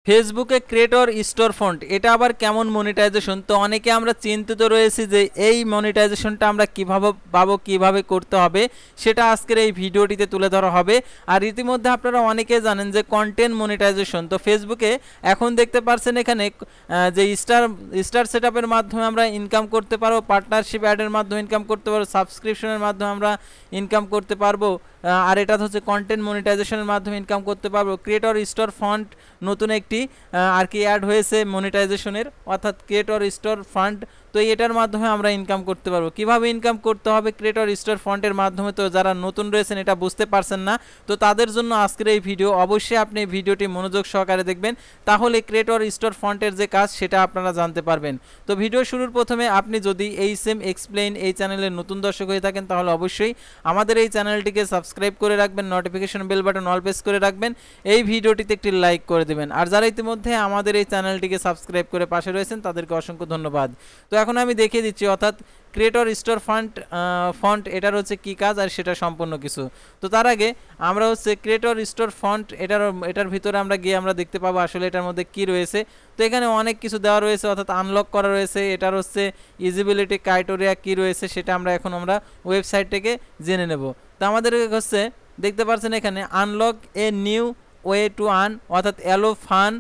ফেসবুকে creator store font এটা আবার কেমন মনিটাইজেশন? তো অনেকে আমরা চিন্তিত রয়েছি যে এই মনিটাইজেশনটা আমরা কিভাবে পাবো, কিভাবে করতে হবে, সেটা আজকের এই ভিডিওটিতে তুলে ধরা হবে। আর ইতিমধ্যে আপনারা অনেকে জানেন যে কন্টেন্ট মনিটাইজেশন, তো ফেসবুকে এখন দেখতে পাচ্ছেন এখানে যে স্টার সেটআপের মাধ্যমে আমরা ইনকাম করতে পারবো, পার্টনারশিপ অ্যাডের মাধ্যমে ইনকাম করতে পারবো, সাবস্ক্রিপশনের মাধ্যমে আমরা ইনকাম করতে পারবো, আর এটা হচ্ছে কন্টেন্ট মনিটাইজেশনের মাধ্যমে ইনকাম করতে পারবো। ক্রিয়েটর স্টোর ফন্ট নতুন একটি আর কি অ্যাড হয়েছে মনিটাইজেশনের, অর্থাৎ ক্রিয়েটর স্টোর ফান্ড। তো এটার মাধ্যমে আমরা ইনকাম করতে পারবো। কিভাবে ইনকাম করতে হবে ক্রিয়েটর স্টোর ফন্টের মাধ্যমে, তো যারা নতুন রয়েছেন এটা বুঝতে পারছেন না, তো তাদের জন্য আজকের এই ভিডিও। অবশ্যই আপনি ভিডিওটি মনোযোগ সহকারে দেখবেন, তাহলে ক্রিয়েটর স্টোর ফন্টের যে কাজ সেটা আপনারা জানতে পারবেন। তো ভিডিও শুরুর প্রথমে আপনি যদি এই সেম এক্সপ্লেইন এই চ্যানেলের নতুন দর্শক হয়ে থাকেন, তাহলে অবশ্যই আমাদের এই চ্যানেলটিকে সাবস্ক্রাইব করে রাখবেন, নোটিফিকেশন বেল বাটন অল প্রেস করে রাখবেন, এই ভিডিওটিতে একটি লাইক করে দেবেন। আর যারা ইতিমধ্যে আমাদের এই চ্যানেলটিকে সাবস্ক্রাইব করে পাশে রয়েছেন তাদেরকে অসংখ্য ধন্যবাদ। তো এখন আমি দেখিয়ে দিচ্ছি, অর্থাৎ ক্রিয়েটর স্টোর ফন্ট এটার হচ্ছে কী কাজ আর সেটা সম্পূর্ণ কিছু। তো তার আগে আমরা হচ্ছে ক্রিয়েটর স্টোর ফন্ট এটার ভিতরে আমরা গিয়ে আমরা দেখতে পাবো আসলে এটার মধ্যে কি রয়েছে। তো এখানে অনেক কিছু দেওয়া রয়েছে, অর্থাৎ আনলক করা রয়েছে। এটার হচ্ছে ইজিবিলিটি ক্রাইটেরিয়া কি রয়েছে সেটা আমরা ওয়েবসাইট থেকে জেনে নেব। তো আমাদের হচ্ছে দেখতে পাচ্ছেন এখানে unlock a new way to earn, অর্থাৎ allow fan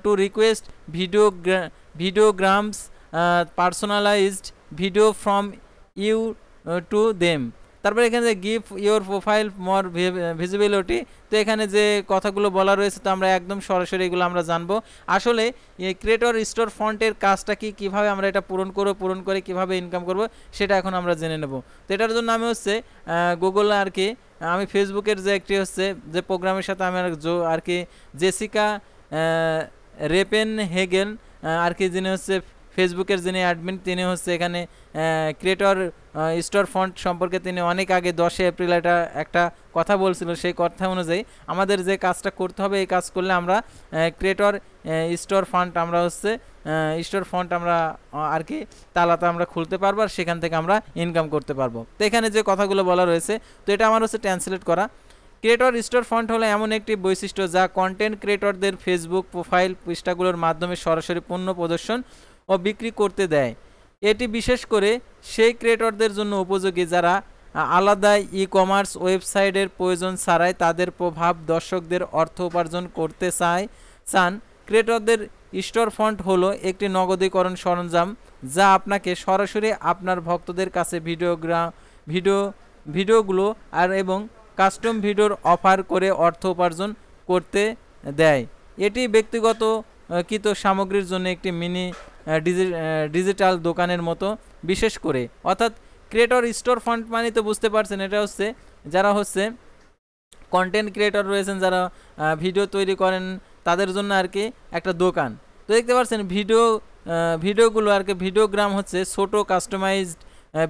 to request videograms personalised video from you to them. তারপরে এখানে যে give your profile more visibility, তো এখানে যে কথাগুলো বলা রয়েছে তো আমরা একদম সরাসরি এগুলো আমরা জানবো। আসলে এই ক্রিয়েটর স্টোর ফন্টের কাজটা কি, কীভাবে আমরা এটা পূরণ করে কীভাবে ইনকাম করব সেটা এখন আমরা জেনে নেব। তো এটার জন্য আমি হচ্ছে গুগল আর কি আমি ফেসবুকের যে একটি হচ্ছে যে প্রোগ্রামের সাথে আমি আর কি জেসিকা রেপেন হেগেন আর কি, যিনি হচ্ছে ফেসবুকের যিনি অ্যাডমিন, তিনি হচ্ছে এখানে ক্রিয়েটর স্টোর ফন্ট সম্পর্কে তিনি অনেক আগে 10 এপ্রিল একটা কথা বলছিল। সেই কথা অনুযায়ী আমাদের যে কাজটা করতে হবে, এই কাজ করলে আমরা ক্রিয়েটর স্টোর ফন্ট আমরা হচ্ছে স্টোর ফন্ট আমরা আর কি তালাটা আমরা খুলতে পারবো, আর সেখান থেকে আমরা ইনকাম করতে পারবো। তো এখানে যে কথাগুলো বলা রয়েছে তো এটা আমার হচ্ছে ট্রান্সলেট করা। ক্রিয়েটর স্টোর ফন্ট হলো এমন একটি বৈশিষ্ট্য যা কন্টেন্ট ক্রিয়েটরদের ফেসবুক প্রোফাইল পৃষ্ঠাগুলোর মাধ্যমে সরাসরি পণ্য প্রদর্শন ও বিক্রি করতে দেয়। এটি বিশেষ করে সেই ক্রিয়েটরদের জন্য উপযোগী যারা আলাদা ই কমার্স ওয়েবসাইটের প্রয়োজন ছাড়াই তাদের প্রভাব দর্শকদের অর্থ উপার্জন করতে চান। ক্রিয়েটরদের স্টোর ফন্ট হলো একটি নগদীকরণ সরঞ্জাম যা আপনাকে সরাসরি আপনার ভক্তদের কাছে ভিডিওগুলো এবং কাস্টম ভিডিওর অফার করে অর্থ উপার্জন করতে দেয়। এটি ব্যক্তিগত কৃত সামগ্রীর জন্য একটি মিনি ডিজিটাল দোকানের মতো বিশেষ করে, অর্থাৎ ক্রিয়েটর স্টোর ফন্ট মানে তো বুঝতে পারছেন, এটা হচ্ছে যারা হচ্ছে কন্টেন্ট ক্রিয়েটর রয়েছেন, যারা ভিডিও তৈরি করেন তাদের জন্য আর কি একটা দোকান। তো দেখতে পাচ্ছেন ভিডিওগুলো আর কি ভিডিওগ্রাম হচ্ছে ছোট কাস্টমাইজড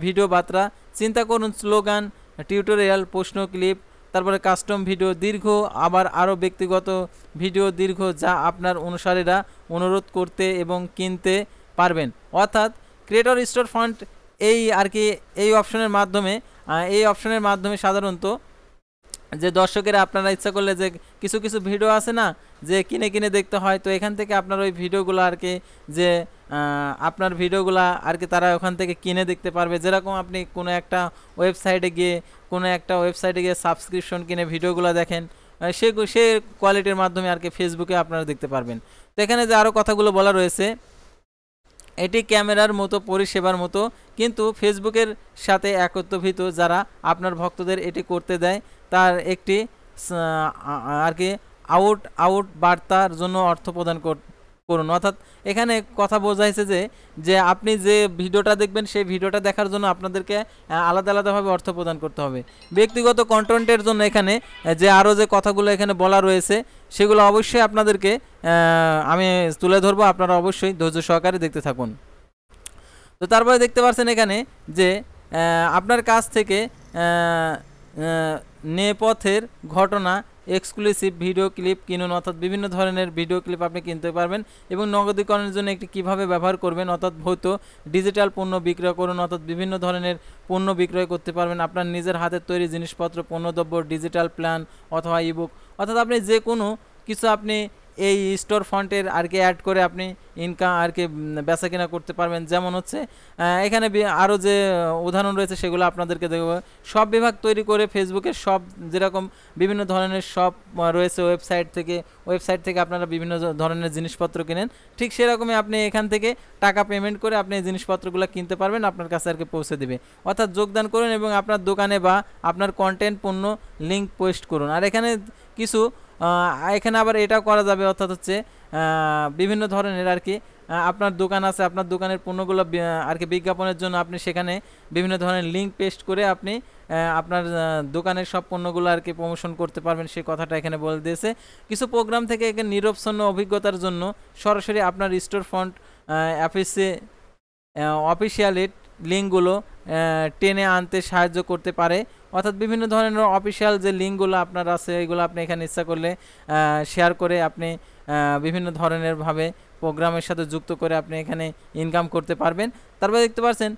ভিডিও বার্তা। চিন্তা করুন স্লোগান, টিউটোরিয়াল, প্রশ্ন ক্লিপ, তারপরে কাস্টম ভিডিও দীর্ঘ, আবার আরও ব্যক্তিগত ভিডিও দীর্ঘ যা আপনার অনুসারীরা অনুরোধ করতে এবং কিনতে পারবেন। অর্থাৎ ক্রিয়েটর স্টোর ফন্ট এই আর কি এই অপশনের মাধ্যমে সাধারণত যে দর্শকেরা আপনারা ইচ্ছা করলে যে কিছু ভিডিও আছে না যে কিনে দেখতে হয়, তো এখান থেকে আপনার ওই ভিডিওগুলো আর কি যে আপনার ভিডিওগুলো আর কি তারা ওখান থেকে কিনে দেখতে পারবে। যেরকম আপনি কোনো একটা ওয়েবসাইটে গিয়ে সাবস্ক্রিপশন কিনে ভিডিওগুলো দেখেন, সে কোয়ালিটির মাধ্যমে আর কি ফেসবুকে আপনারা দেখতে পারবেন। তো এখানে যে আরও কথাগুলো বলা রয়েছে, এটি ক্যামেরার মতো পরিষেবার মতো, কিন্তু ফেসবুকের সাথে একত্রিত যারা আপনার ভক্তদের এটি করতে দেয় তার একটি আর কি আউট বার্তার জন্য অর্থ প্রদান করুন। অর্থাৎ এখানে কথা বোঝাইছে যে আপনি যে ভিডিওটা দেখবেন সেই ভিডিওটা দেখার জন্য আপনাদেরকে আলাদাভাবে অর্থ প্রদান করতে হবে। ব্যক্তিগত কন্টেন্টের জন্য এখানে যে আরও যে কথাগুলো এখানে বলা রয়েছে সেগুলো অবশ্যই আপনাদেরকে আমি তুলে ধরবো, আপনারা অবশ্যই ধৈর্য সহকারে দেখতে থাকুন। তো তারপরে দেখতে পাচ্ছেন এখানে যে আপনার কাছ থেকে নেপথ্যের ঘটনা, এক্সক্লুসিভ ভিডিও ক্লিপ কিনুন, অর্থাৎ বিভিন্ন ধরনের ভিডিও ক্লিপ আপনি কিনতে পারবেন এবং নগদীকরণের জন্য একটি কিভাবে ব্যবহার করবেন, অর্থাৎ ভৌত ডিজিটাল পণ্য বিক্রয় করুন, অর্থাৎ বিভিন্ন ধরনের পণ্য বিক্রয় করতে পারবেন। আপনার নিজের হাতের তৈরি জিনিসপত্র, পণ্যদ্রব্য, ডিজিটাল প্ল্যান অথবা ইবুক, অর্থাৎ আপনি যে কোনো কিছু আপনি এই স্টোর ফন্টের আর কি অ্যাড করে আপনি ইনকাম আর কি বেচা কিনা করতে পারবেন। যেমন হচ্ছে এখানে আরও যে উদাহরণ রয়েছে সেগুলো আপনাদেরকে দেখব। সব বিভাগ তৈরি করে ফেসবুকের সব যেরকম বিভিন্ন ধরনের শপ রয়েছে ওয়েবসাইট থেকে আপনারা বিভিন্ন ধরনের জিনিসপত্র কেনেন, ঠিক সেরকমই আপনি এখান থেকে টাকা পেমেন্ট করে আপনি এই জিনিসপত্রগুলো কিনতে পারবেন, আপনার কাছে আর কি পৌঁছে দেবে। অর্থাৎ যোগদান করুন এবং আপনার দোকানে বা আপনার কন্টেন্ট পণ্য লিঙ্ক পোস্ট করুন। আর এখানে কিছু এখানে আবার এটাও করা যাবে, অর্থাৎ হচ্ছে বিভিন্ন ধরনের আর কি আপনার দোকান আছে, আপনার দোকানের পণ্যগুলো আর কি বিজ্ঞাপনের জন্য আপনি সেখানে বিভিন্ন ধরনের লিঙ্ক পেস্ট করে আপনি আপনার দোকানের সব পণ্যগুলো আর কি প্রমোশন করতে পারবেন, সেই কথাটা এখানে বলে দিয়েছে। কিছু প্রোগ্রাম থেকে এখানে নিরবচ্ছিন্ন অভিজ্ঞতার জন্য সরাসরি আপনার স্টোর ফন্ট অফিসিয়াল লিঙ্কগুলো টেনে আনতে সাহায্য করতে পারে। অর্থাৎ বিভিন্ন ধরনের অফিসিয়াল যে লিঙ্কগুলো আপনার আছে এগুলো আপনি এখানে ইচ্ছা করলে শেয়ার করে আপনি বিভিন্ন ধরনের ভাবে প্রোগ্রামের সাথে যুক্ত করে আপনি এখানে ইনকাম করতে পারবেন। তারপরে দেখতে পাচ্ছেন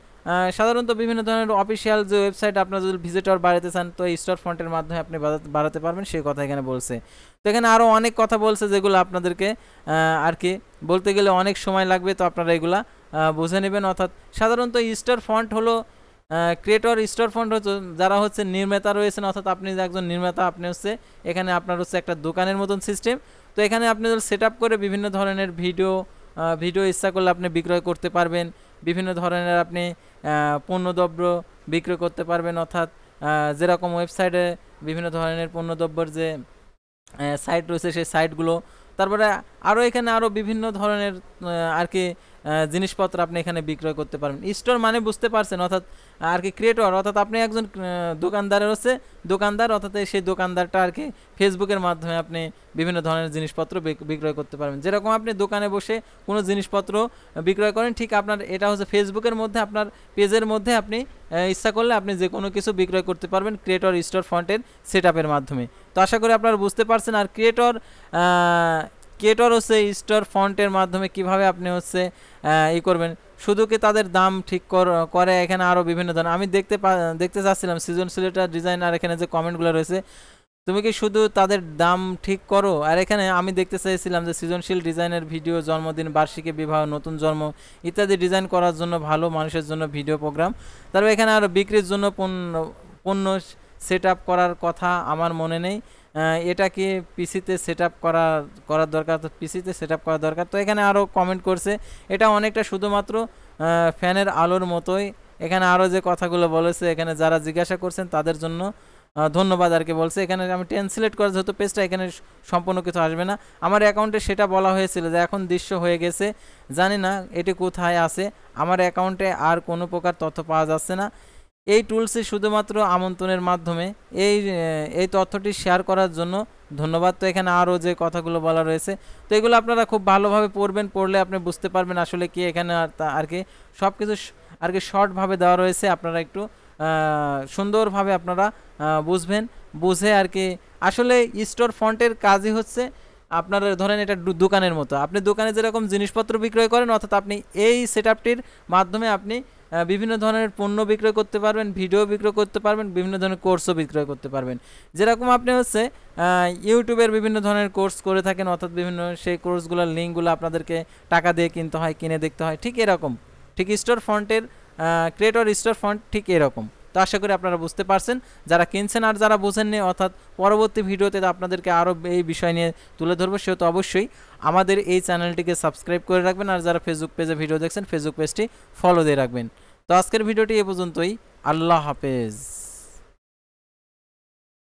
সাধারণত বিভিন্ন ধরনের অফিসিয়াল যে ওয়েবসাইট আপনার যদি ভিজিটর বাড়াতে চান তো এই স্টোর ফন্টের মাধ্যমে আপনি বাড়াতে পারবেন, সেই কথা এখানে বলছে। তো এখানে আরও অনেক কথা বলছে যেগুলো আপনাদেরকে আর কি বলতে গেলে অনেক সময় লাগবে, তো আপনারা এগুলা বুঝে নেবেন। অর্থাৎ সাধারণত স্টোর ফন্ট হলো ক্রিয়েটর, স্টোর ফন্ট হচ্ছে যারা হচ্ছে নির্মাতা রয়েছেন, অর্থাৎ আপনি একজন নির্মাতা, আপনি হচ্ছে এখানে আপনার হচ্ছে একটা দোকানের মতন সিস্টেম। তো এখানে আপনি সেট আপ করে বিভিন্ন ধরনের ভিডিও ইচ্ছা করলে আপনি বিক্রয় করতে পারবেন, বিভিন্ন ধরনের আপনি পণ্যদ্রব্য বিক্রয় করতে পারবেন। অর্থাৎ যেরকম ওয়েবসাইটে বিভিন্ন ধরনের পণ্যদ্রব্যের যে সাইট রয়েছে সেই সাইটগুলো, তারপরে আরও এখানে আরও বিভিন্ন ধরনের আর কি জিনিসপত্র আপনি এখানে বিক্রয় করতে পারবেন। স্টোর মানে বুঝতে পারছেন, অর্থাৎ আর কি ক্রিয়েটর, অর্থাৎ আপনি একজন দোকানদারের হচ্ছে দোকানদার, অর্থাৎ সেই দোকানদারটা আর কি ফেসবুকের মাধ্যমে আপনি বিভিন্ন ধরনের জিনিসপত্র বিক্রয় করতে পারবেন। যেরকম আপনি দোকানে বসে কোনো জিনিসপত্র বিক্রয় করেন, ঠিক আপনার এটা হচ্ছে ফেসবুকের মধ্যে আপনার পেজের মধ্যে আপনি ইচ্ছা করলে আপনি যে কোনো কিছু বিক্রয় করতে পারবেন ক্রিয়েটর স্টোর ফন্টের সেট আপের মাধ্যমে। তো আশা করি আপনারা বুঝতে পারছেন। আর ক্রিয়েটর হচ্ছে স্টোর ফন্টের মাধ্যমে কিভাবে আপনি হচ্ছে করবেন, শুধু কি তাদের দাম ঠিক করে এখানে আরও বিভিন্ন ধরনের আমি দেখতে চাচ্ছিলাম সৃজনশীলতা ডিজাইন, আর এখানে যে কমেন্টগুলো রয়েছে তুমি কি শুধু তাদের দাম ঠিক করো, আর এখানে আমি দেখতে চাইছিলাম যে সৃজনশীল ডিজাইনের ভিডিও, জন্মদিন, বার্ষিকী, বিবাহ, নতুন জন্ম ইত্যাদি ডিজাইন করার জন্য ভালো মানুষের জন্য ভিডিও প্রোগ্রাম। তারপর এখানে আরও বিক্রির জন্য পণ্য সেট আপ করার কথা আমার মনে নেই, এটা কি পিসিতে সেট আপ করার দরকার, তো পিসিতে সেট আপ করা দরকার। তো এখানে আরও কমেন্ট করছে এটা অনেকটা শুধুমাত্র ফ্যানের আলোর মতোই। এখানে আরও যে কথাগুলো বলেছে এখানে যারা জিজ্ঞাসা করছেন তাদের জন্য ধন্যবাদ আর কি বলছে। এখানে আমি ট্রান্সলেট করা যেহেতু পেজটা এখানে সম্পূর্ণ কিছু আসবে না, আমার অ্যাকাউন্টে সেটা বলা হয়েছিল যে এখন দৃশ্য হয়ে গেছে, জানি না এটি কোথায় আছে, আমার অ্যাকাউন্টে আর কোনো প্রকার তথ্য পাওয়া যাচ্ছে না। এই টুলসে শুধুমাত্র আমন্ত্রণের মাধ্যমে এই তথ্যটি শেয়ার করার জন্য ধন্যবাদ। তো এখানে আরও যে কথাগুলো বলা রয়েছে তো এগুলো আপনারা খুব ভালোভাবে পড়বেন, পড়লে আপনি বুঝতে পারবেন আসলে কি এখানে আর কি সব কিছু আর কি শর্টভাবে দেওয়া রয়েছে, আপনারা একটু সুন্দরভাবে আপনারা বুঝবেন, বুঝে আর কি আসলে স্টোর ফন্টের কাজই হচ্ছে আপনার ধরেন এটা দোকানের মতো, আপনি দোকানে যেরকম জিনিসপত্র বিক্রয় করেন, অর্থাৎ আপনি এই সেটআপটির মাধ্যমে আপনি বিভিন্ন ধরনের পণ্য বিক্রয় করতে পারবেন, ভিডিও বিক্রয় করতে পারবেন, বিভিন্ন ধরনের কোর্সও বিক্রয় করতে পারবেন। যেরকম আপনি হচ্ছে ইউটিউবের বিভিন্ন ধরনের কোর্স করে থাকেন, অর্থাৎ বিভিন্ন সেই কোর্সগুলোর লিঙ্কগুলো আপনাদেরকে টাকা দিয়ে কিনতে হয়, কিনে দেখতে হয়, ঠিক এরকম ঠিক স্টোর ফন্টের ক্রিয়েটর স্টোর ফন্ট ঠিক এরকম। তো আশা করি আপনারা বুঝতে পারছেন, যারা কিনছেন আর যারা বুঝেননি, অর্থাৎ পরবর্তী ভিডিওতে আপনাদেরকে আরও এই বিষয় নিয়ে তুলে ধরবো, সেহেতু অবশ্যই আমাদের এই চ্যানেলটিকে সাবস্ক্রাইব করে রাখবেন, আর যারা ফেসবুক পেজে ভিডিও দেখছেন ফেসবুক পেজটি ফলো দিয়ে রাখবেন। তো আজকের ভিডিওটি এ পর্যন্তই, আল্লাহ হাফেজ।